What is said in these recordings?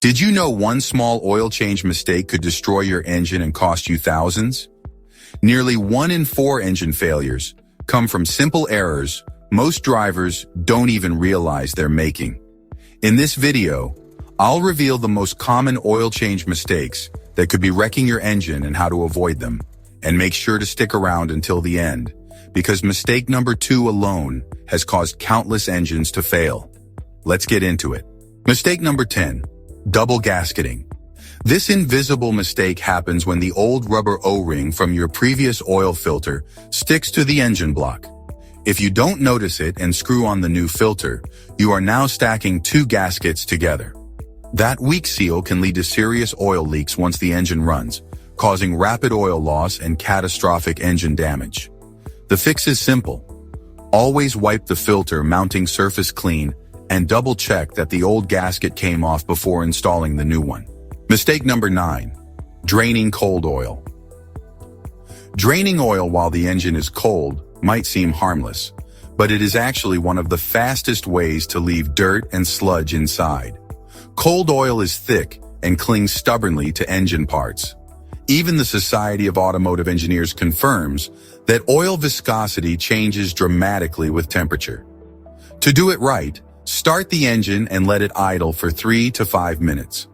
Did you know one small oil change mistake could destroy your engine and cost you thousands? Nearly 1 in 4 engine failures come from simple errors most drivers don't even realize they're making. In this video, I'll reveal the most common oil change mistakes that could be wrecking your engine and how to avoid them. And make sure to stick around until the end, because mistake number 2 alone has caused countless engines to fail. Let's get into it. Mistake number 10. Double gasketing. This invisible mistake happens when the old rubber O-ring from your previous oil filter sticks to the engine block. If you don't notice it and screw on the new filter, you are now stacking 2 gaskets together. That weak seal can lead to serious oil leaks once the engine runs, causing rapid oil loss and catastrophic engine damage. The fix is simple. Always wipe the filter mounting surface clean and double-check that the old gasket came off before installing the new one. Mistake number 9. Draining cold oil. Draining oil while the engine is cold might seem harmless, but it is actually one of the fastest ways to leave dirt and sludge inside. Cold oil is thick and clings stubbornly to engine parts. Even the Society of Automotive Engineers confirms that oil viscosity changes dramatically with temperature. To do it right, start the engine and let it idle for 3 to 5 minutes.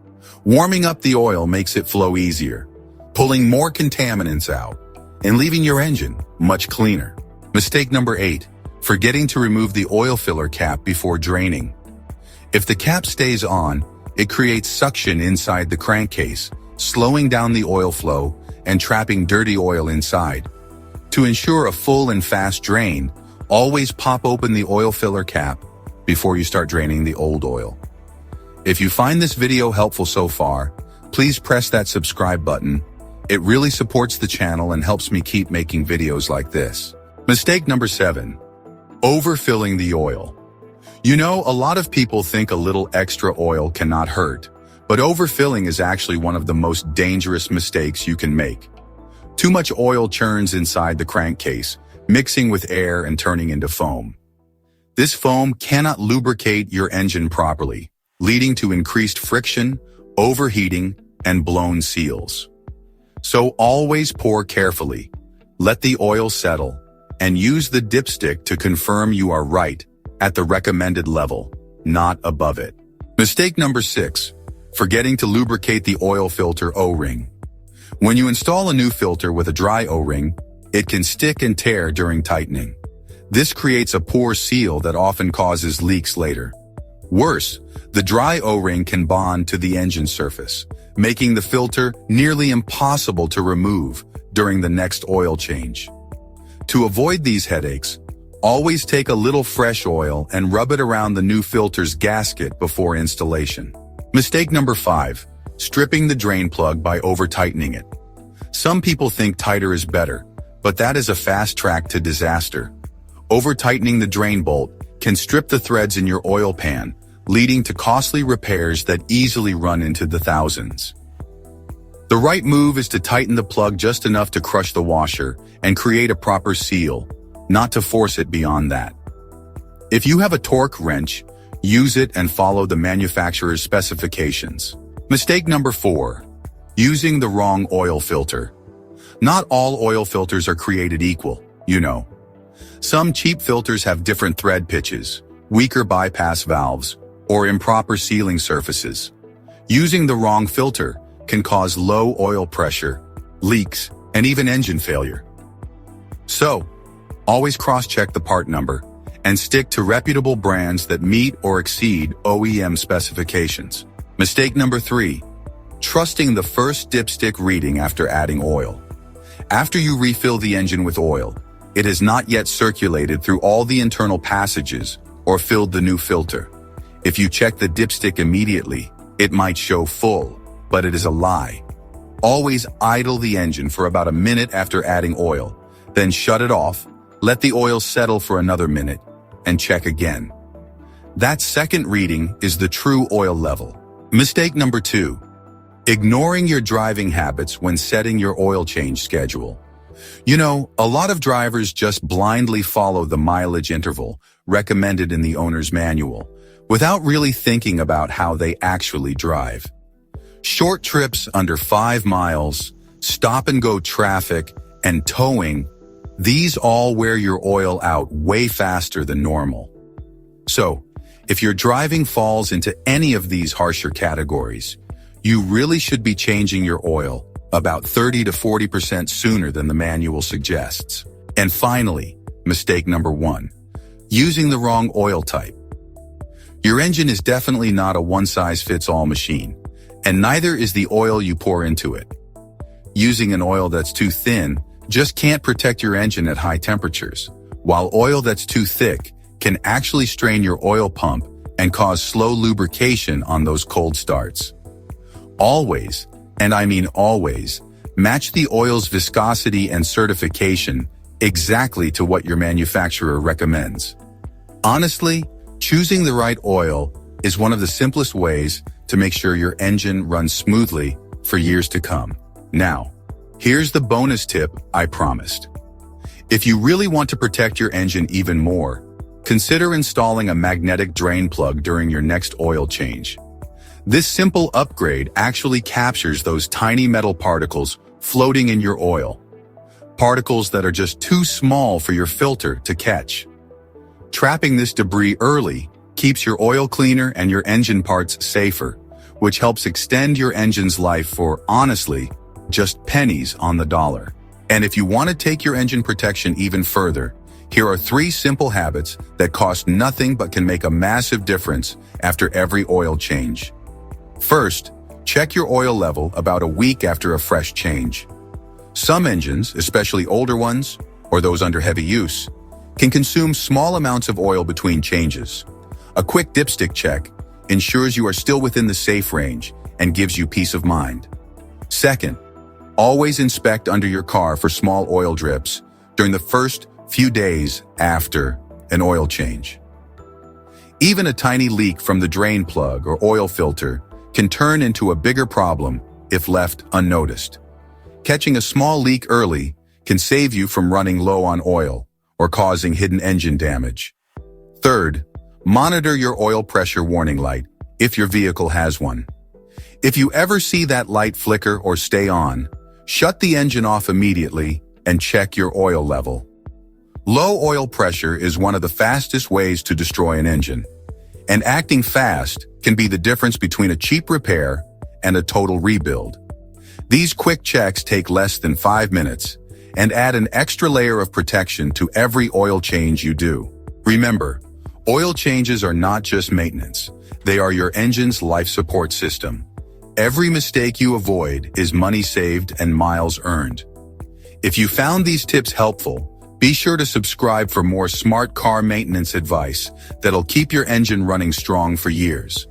Warming up the oil makes it flow easier, pulling more contaminants out, and leaving your engine much cleaner. Mistake number 8. Forgetting to remove the oil filler cap before draining. If the cap stays on, it creates suction inside the crankcase, slowing down the oil flow and trapping dirty oil inside. To ensure a full and fast drain, always pop open the oil filler cap before you start draining the old oil. If you find this video helpful so far, please press that subscribe button. It really supports the channel and helps me keep making videos like this. Mistake number 7. Overfilling the oil. You know, a lot of people think a little extra oil cannot hurt, but overfilling is actually one of the most dangerous mistakes you can make. Too much oil churns inside the crankcase, mixing with air and turning into foam. This foam cannot lubricate your engine properly, leading to increased friction, overheating, and blown seals. So always pour carefully, let the oil settle, and use the dipstick to confirm you are right at the recommended level, not above it. Mistake number 6. Forgetting to lubricate the oil filter O-ring. When you install a new filter with a dry O-ring, it can stick and tear during tightening. This creates a poor seal that often causes leaks later. Worse, the dry O-ring can bond to the engine surface, making the filter nearly impossible to remove during the next oil change. To avoid these headaches, always take a little fresh oil and rub it around the new filter's gasket before installation. Mistake number 5. Stripping the drain plug by over-tightening it. Some people think tighter is better, but that is a fast track to disaster. Over-tightening the drain bolt can strip the threads in your oil pan, leading to costly repairs that easily run into the thousands. The right move is to tighten the plug just enough to crush the washer and create a proper seal, not to force it beyond that. If you have a torque wrench, use it and follow the manufacturer's specifications. Mistake number 4. Using the wrong oil filter. Not all oil filters are created equal, you know. Some cheap filters have different thread pitches, weaker bypass valves, or improper sealing surfaces. Using the wrong filter can cause low oil pressure, leaks, and even engine failure. So, always cross-check the part number and stick to reputable brands that meet or exceed OEM specifications. Mistake number 3. Trusting the first dipstick reading after adding oil. After you refill the engine with oil, it has not yet circulated through all the internal passages or filled the new filter. If you check the dipstick immediately, it might show full, but it is a lie. Always idle the engine for about a minute after adding oil, then shut it off, let the oil settle for another minute, and check again. That second reading is the true oil level. Mistake number 2. Ignoring your driving habits when setting your oil change schedule. You know, a lot of drivers just blindly follow the mileage interval recommended in the owner's manual, without really thinking about how they actually drive. Short trips under 5 miles, stop-and-go traffic, and towing, these all wear your oil out way faster than normal. So, if your driving falls into any of these harsher categories, you really should be changing your oil about 30 to 40% sooner than the manual suggests. And finally, mistake number 1, using the wrong oil type. Your engine is definitely not a one-size-fits-all machine, and neither is the oil you pour into it. Using an oil that's too thin just can't protect your engine at high temperatures, while oil that's too thick can actually strain your oil pump and cause slow lubrication on those cold starts. Always, and I mean always, match the oil's viscosity and certification exactly to what your manufacturer recommends. Honestly, choosing the right oil is one of the simplest ways to make sure your engine runs smoothly for years to come. Now, here's the bonus tip I promised. If you really want to protect your engine even more, consider installing a magnetic drain plug during your next oil change. This simple upgrade actually captures those tiny metal particles floating in your oil, particles that are just too small for your filter to catch. Trapping this debris early keeps your oil cleaner and your engine parts safer, which helps extend your engine's life for, honestly, just pennies on the dollar. And if you want to take your engine protection even further, here are 3 simple habits that cost nothing but can make a massive difference after every oil change. First, check your oil level about a week after a fresh change. Some engines, especially older ones, or those under heavy use, can consume small amounts of oil between changes. A quick dipstick check ensures you are still within the safe range and gives you peace of mind. Second, always inspect under your car for small oil drips during the first few days after an oil change. Even a tiny leak from the drain plug or oil filter can turn into a bigger problem if left unnoticed. Catching a small leak early can save you from running low on oil or causing hidden engine damage. Third, monitor your oil pressure warning light if your vehicle has one. If you ever see that light flicker or stay on, shut the engine off immediately and check your oil level. Low oil pressure is one of the fastest ways to destroy an engine, and acting fast can be the difference between a cheap repair and a total rebuild. These quick checks take less than 5 minutes and add an extra layer of protection to every oil change you do. Remember, oil changes are not just maintenance. They are your engine's life support system. Every mistake you avoid is money saved and miles earned. If you found these tips helpful, be sure to subscribe for more smart car maintenance advice that'll keep your engine running strong for years.